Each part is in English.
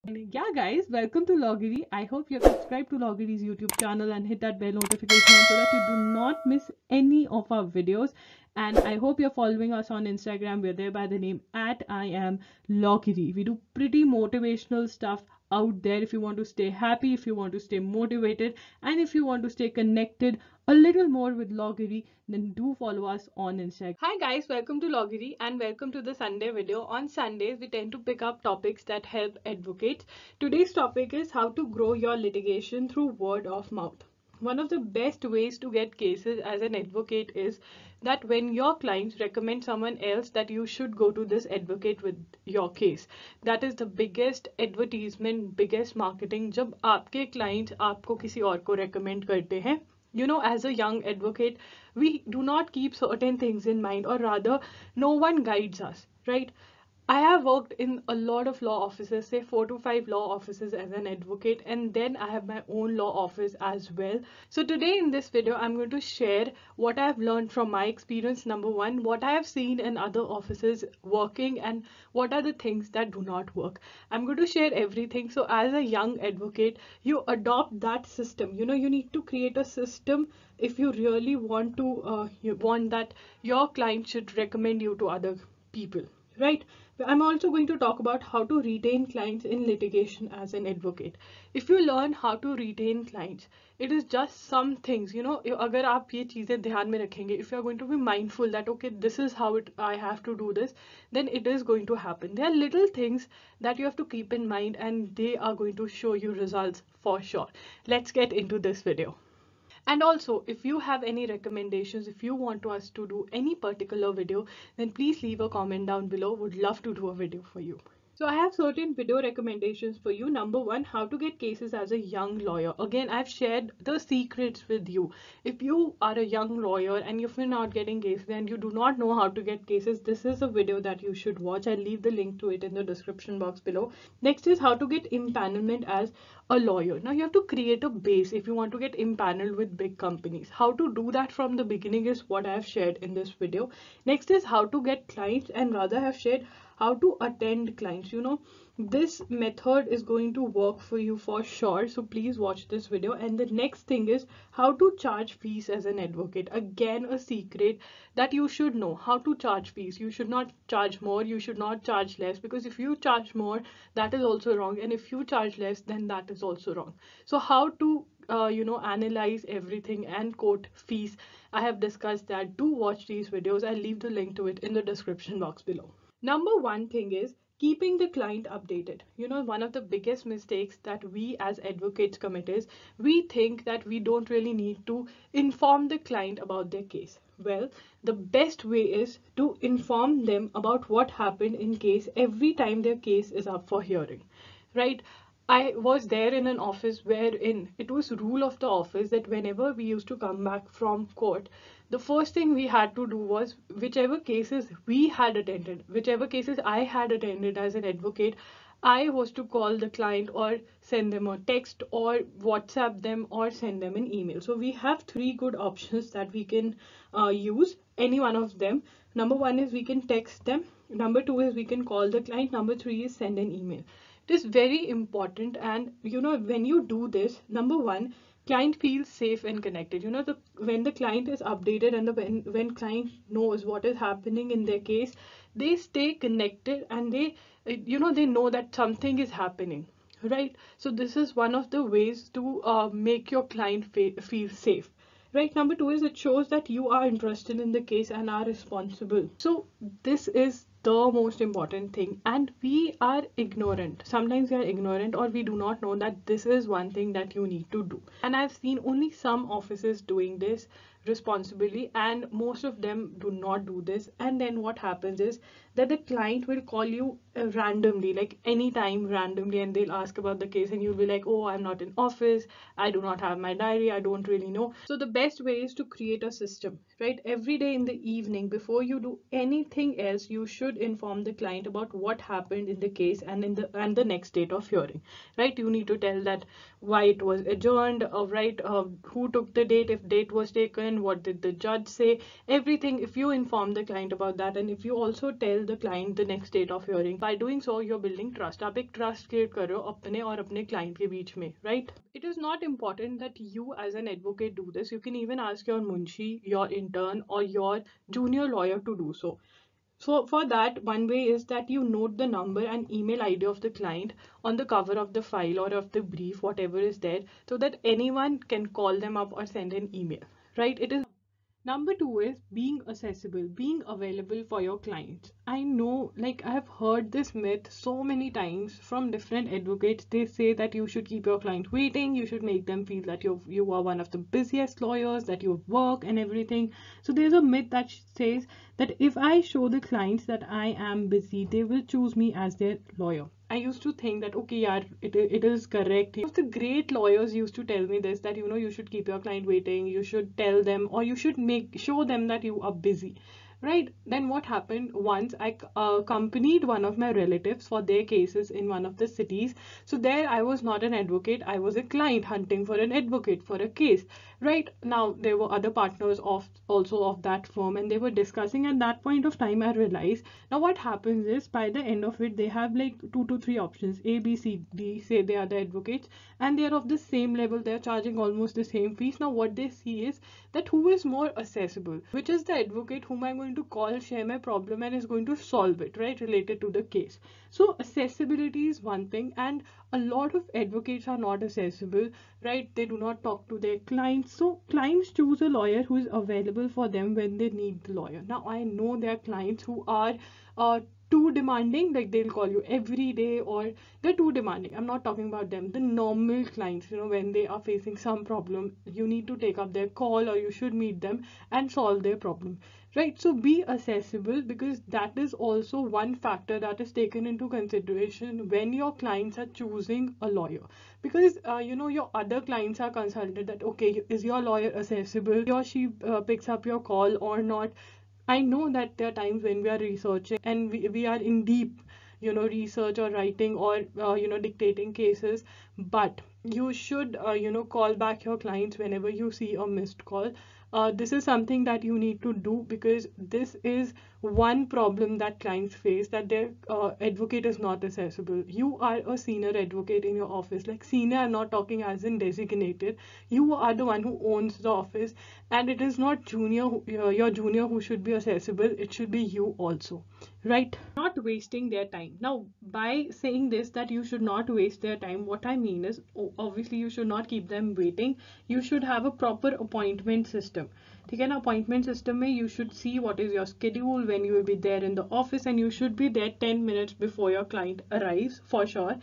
Yeah, guys, welcome to Loggery. I hope you're subscribed to Loggery's YouTube channel and hit that bell notification so that you do not miss any of our videos. And I hope you're following us on Instagram. We're there by the name at I am Loggery. We do pretty motivational stuff out there if you want to stay happy, if you want to stay motivated, and if you want to stay connected a little more with Loggery, then do follow us on Instagram. Hi guys, welcome to Loggery and welcome to the Sunday video. On Sundays, we tend to pick up topics that help advocates. Today's topic is how to grow your litigation through word of mouth. One of the best ways to get cases as an advocate is that when your clients recommend someone else that you should go to this advocate with your case. That is the biggest advertisement, biggest marketing. जब आपके clients आपको किसी और को recommend करते हैं, as a young advocate, we do not keep certain things in mind, or rather, no one guides us, right? I have worked in a lot of law offices, say 4 to 5 law offices as an advocate, and then I have my own law office as well. So today in this video, I'm going to share what I've learned from my experience. Number one, what I have seen in other offices working and what are the things that do not work. I'm going to share everything. So as a young advocate, you adopt that system. You need to create a system if you really want to, you want that your client should recommend you to other people, right? I'm also going to talk about how to retain clients in litigation as an advocate. If you learn how to retain clients, it is just some things, अगर आप ये चीजें ध्यान में रखेंगे, if you are going to be mindful that okay, this is how I have to do this, then it is going to happen. There are little things that you have to keep in mind and they are going to show you results for sure. Let's get into this video. And also, if you have any recommendations, if you want us to do any particular video, then please leave a comment down below. Would love to do a video for you. So I have certain video recommendations for you. Number one, how to get cases as a young lawyer. Again, I've shared the secrets with you. If you are a young lawyer and if you're not getting cases and you do not know how to get cases, this is a video that you should watch. I'll leave the link to it in the description box below. Next is how to get empanelment as a lawyer. Now you have to create a base if you want to get empaneled with big companies. How to do that from the beginning is what I have shared in this video. Next is how to get clients, and rather have shared how to attend clients. This method is going to work for you for sure, so please watch this video. And the next thing is how to charge fees as an advocate. Again, a secret that you should know how to charge fees. You should not charge more, you should not charge less, because if you charge more, that is also wrong, and if you charge less, then that is also wrong. So how to analyze everything and quote fees, I have discussed that. Do watch these videos. I'll leave the link to it in the description box below. Number one thing is keeping the client updated. One of the biggest mistakes that we as advocates commit is we think that we don't really need to inform the client about their case. Well, the best way is to inform them about what happened in case every time their case is up for hearing, right? I was there in an office wherein it was rule of the office that whenever we used to come back from court, the first thing we had to do was whichever cases we had attended, whichever cases I had attended as an advocate, I was to call the client or send them a text or WhatsApp them or send them an email. So we have 3 good options that we can use, any one of them. Number one is we can text them. Number two is we can call the client. Number three is send an email. It is very important, and when you do this, number one, client feels safe and connected. When the client is updated and when client knows what is happening in their case, they stay connected and they know that something is happening, right? So this is one of the ways to make your client feel safe. Right, number two is it shows that you are interested in the case and are responsible. So this is the most important thing, and we are ignorant. Sometimes we are ignorant or we do not know that this is one thing that you need to do. And I've seen only some offices doing this responsibly, and most of them do not do this. And then what happens is that the client will call you randomly, like anytime randomly, and they'll ask about the case and you'll be like, oh, I'm not in office, I do not have my diary, I don't really know. So the best way is to create a system, right? Every day in the evening before you do anything else, you should inform the client about what happened in the case and the next date of hearing, right? You need to tell that why it was adjourned, right? Who took the date, if date was taken, happened, what did the judge say, everything. If you inform the client about that, and if you also tell the client the next date of hearing, by doing so you're building trust. आप एक trust create कर रहे हो अपने और अपने client के बीच में, right? It is not important that you as an advocate do this. You can even ask your munshi, your intern, or your junior lawyer to do so. So for that, one way is that you note the number and email ID of the client on the cover of the file or of the brief, whatever is there, so that anyone can call them up or send an email, right? It is number two is being accessible, being available for your clients. I know, like, I have heard this myth so many times from different advocates. They say that you should keep your client waiting, you should make them feel that you are one of the busiest lawyers, that you work and everything. So there's a myth that says that if I show the clients that I am busy, they will choose me as their lawyer. I used to think that, okay, yeah, it is correct. One of the great lawyers used to tell me this, that, you should keep your client waiting, you should tell them, or you should show them that you are busy. Right? Then what happened, once I accompanied one of my relatives for their cases in one of the cities. So there I was not an advocate, I was a client hunting for an advocate for a case. Right? Now there were other partners also of that firm, and they were discussing. At that point of time I realized, now what happens is, by the end of it, they have like 2 to 3 options, A, B, C, D, say they are the advocates, and they are of the same level, they're charging almost the same fees. Now what they see is that who is more accessible, which is the advocate whom I'm going to call, share my problem, and is going to solve it, right, related to the case. So accessibility is one thing, and a lot of advocates are not accessible, right? They do not talk to their clients. So clients choose a lawyer who is available for them when they need the lawyer. Now I know there are clients who are too demanding, like they'll call you every day, or they're too demanding. I'm not talking about them. The normal clients, when they are facing some problem, you need to take up their call, or you should meet them and solve their problem, right? So be accessible, because that is also one factor that is taken into consideration when your clients are choosing a lawyer. Because your other clients are consulted that, okay, is your lawyer accessible, he or she picks up your call or not. I know that there are times when we are researching and we are in deep, research or writing or, dictating cases, but you should, call back your clients whenever you see a missed call. This is something that you need to do, because this is one problem that clients face, that their advocate is not accessible. You are a senior advocate in your office, like senior, I'm not talking as in designated. You are the one who owns the office, and it is not your junior who should be accessible, it should be you also, right? Not wasting their time. Now by saying this, that you should not waste their time, what I mean is, obviously you should not keep them waiting. You should have a proper appointment system. ठीक है ना? Appointment system में you should see what is your schedule, when you will be there in the office, and you should be there 10 minutes before your client arrives for sure,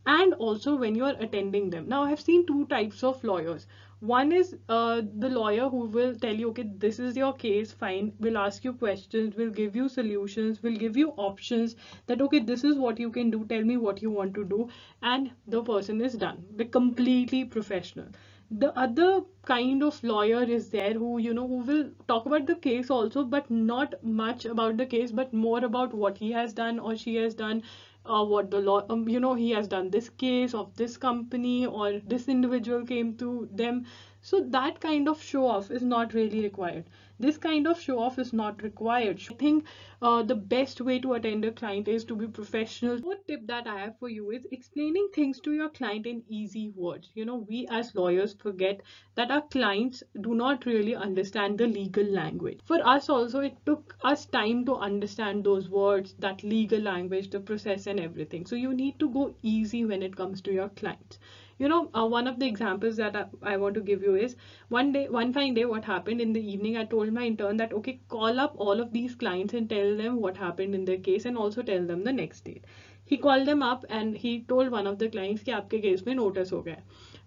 and also when you are attending them. Now I have seen two types of lawyers. One is the lawyer who will tell you, okay, this is your case, fine, will ask you questions, will give you solutions, will give you options, that okay, this is what you can do, tell me what you want to do, and the person is done. They're completely professional. The other kind of lawyer is there who, who will talk about the case also, but not much about the case, but more about what he has done or she has done, what the law, he has done this case of this company, or this individual came to them. So that kind of show off is not really required. This kind of show off is not required. I think the best way to attend a client is to be professional. One tip that I have for you is explaining things to your client in easy words. We as lawyers forget that our clients do not really understand the legal language. For us also, it took us time to understand those words, that legal language, the process and everything. So you need to go easy when it comes to your clients. One of the examples that I want to give you is, one fine day, what happened in the evening, I told my intern that, okay, call up all of these clients and tell them what happened in their case, and also tell them the next date. He called them up and he told one of the clients कि आपके case में notice हो गया.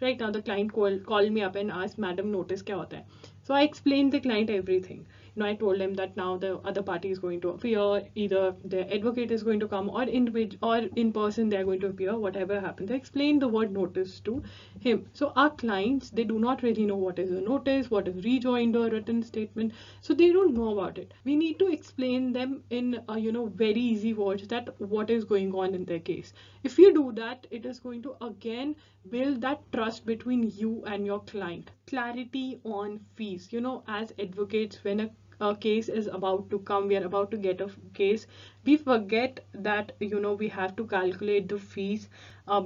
Right now the client called me up and asked, madam, notice क्या होता है? So I explained the client everything. I told him that now the other party is going to appear, either the advocate is going to come, or in person they are going to appear, whatever happens. I explained the word notice to him. So our clients, they do not really know what is a notice, what is rejoinder, written statement. So they don't know about it. We need to explain them in very easy words that what is going on in their case. If you do that, it is going to again build that trust between you and your client. Clarity on fees. As advocates, when a case is about to come, we are about to get a case, we forget that we have to calculate the fees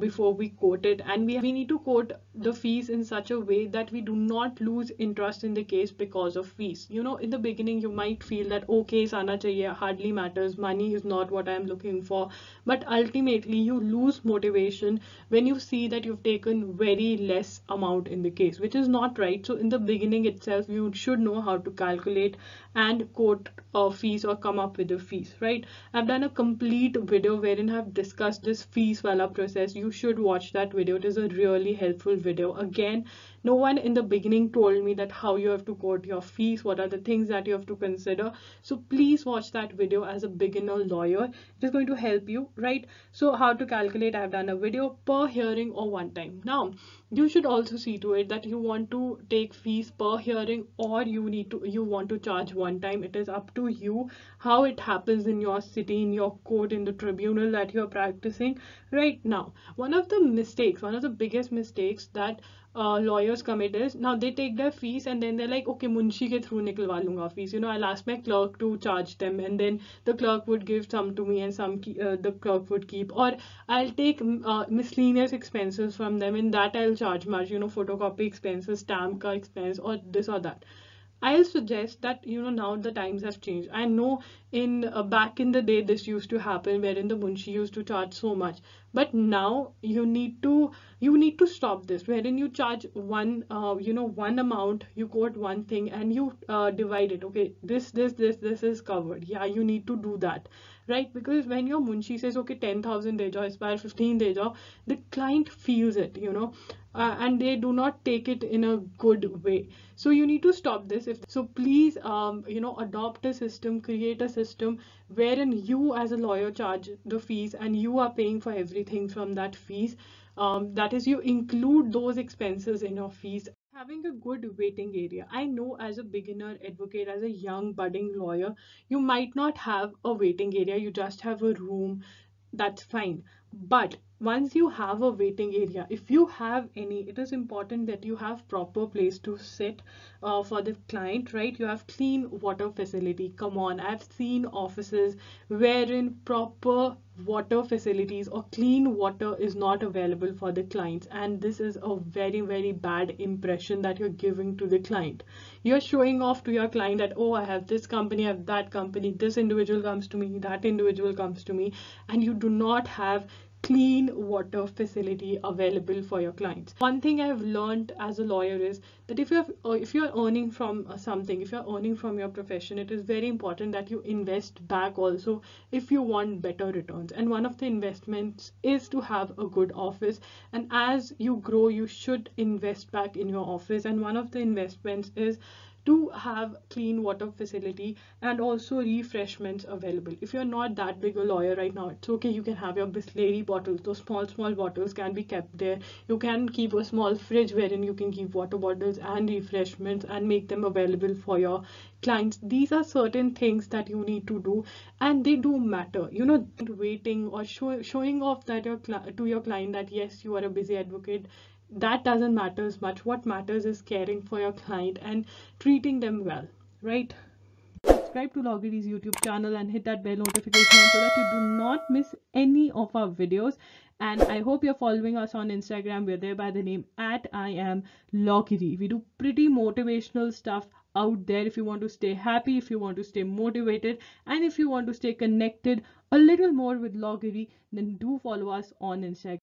before we quote it, and we need to quote the fees in such a way that we do not lose interest in the case because of fees. In the beginning you might feel that okay, sana chahiye, hardly matters, money is not what I am looking for, but ultimately you lose motivation when you see that you've taken very less amount in the case, which is not right. So in the beginning itself you should know how to calculate and quote fees or come up with the fees, right? I've done a complete video wherein I've discussed this fees wala process. You should watch that video. It is a really helpful video. Again, no one in the beginning told me that how you have to quote your fees, what are the things that you have to consider. So please watch that video as a beginner lawyer. It is going to help you, right? So how to calculate, I've done a video per hearing or one time. Now you should also see to it that you want to take fees per hearing or you want to charge one time. It is up to you how it happens in your city, in your court, in the tribunal that you're practicing right now. One of the biggest mistakes that lawyers commit is, now they take their fees and then they're like, okay, munshi ke through nikalwa lunga fees. I'll ask my clerk to charge them, and then the clerk would give some to me and some the clerk would keep, or I'll take miscellaneous expenses from them, and that I'll charge much, photocopy expenses, stamp ka expense, or this or that. I'll suggest that now the times have changed. I know in back in the day this used to happen wherein the munshi used to charge so much, but now you need to stop this, wherein you charge one amount, you quote one thing and you divide it. Okay, this is covered. Yeah, you need to do that, right? Because when your munshi says okay 10,000 de jao, aspire 15 de jao, the client feels it, and they do not take it in a good way. So you need to stop this. So please adopt a system, create a system wherein you as a lawyer charge the fees and you are paying for everything from that fees. That is, you include those expenses in your fees. Having a good waiting area. I know as a beginner advocate, as a young budding lawyer, you might not have a waiting area, you just have a room. That's fine. But once you have a waiting area, if you have any, it is important that you have proper place to sit for the client, right? You have clean water facility. Come on, I've seen offices wherein proper water facilities or clean water is not available for the clients, and this is a very, very bad impression that you're giving to the client. You're showing off to your client that, oh, I have this company, I have that company, this individual comes to me, that individual comes to me, and you do not have clean water facility available for your clients. One thing I've learned as a lawyer is that if you're earning from something, if you're earning from your profession, it is very important that you invest back also if you want better returns. And one of the investments is to have a good office, and as you grow you should invest back in your office, and one of the investments is to have clean water facility and also refreshments available. If you're not that big a lawyer right now, it's okay, you can have your Bisleri bottles. Those small bottles can be kept there. You can keep a small fridge wherein you can keep water bottles and refreshments and make them available for your clients. These are certain things that you need to do, and they do matter. Waiting or showing off that to your client that yes, you are a busy advocate, that doesn't matter as much. What matters is caring for your client and treating them well, right? Subscribe to Loggery's YouTube channel and hit that bell notification so that you do not miss any of our videos. And I hope you're following us on Instagram. We're there by the name at I am Loggery. We do pretty motivational stuff out there. If you want to stay happy, if you want to stay motivated, and if you want to stay connected a little more with Loggery, then do follow us on Instagram.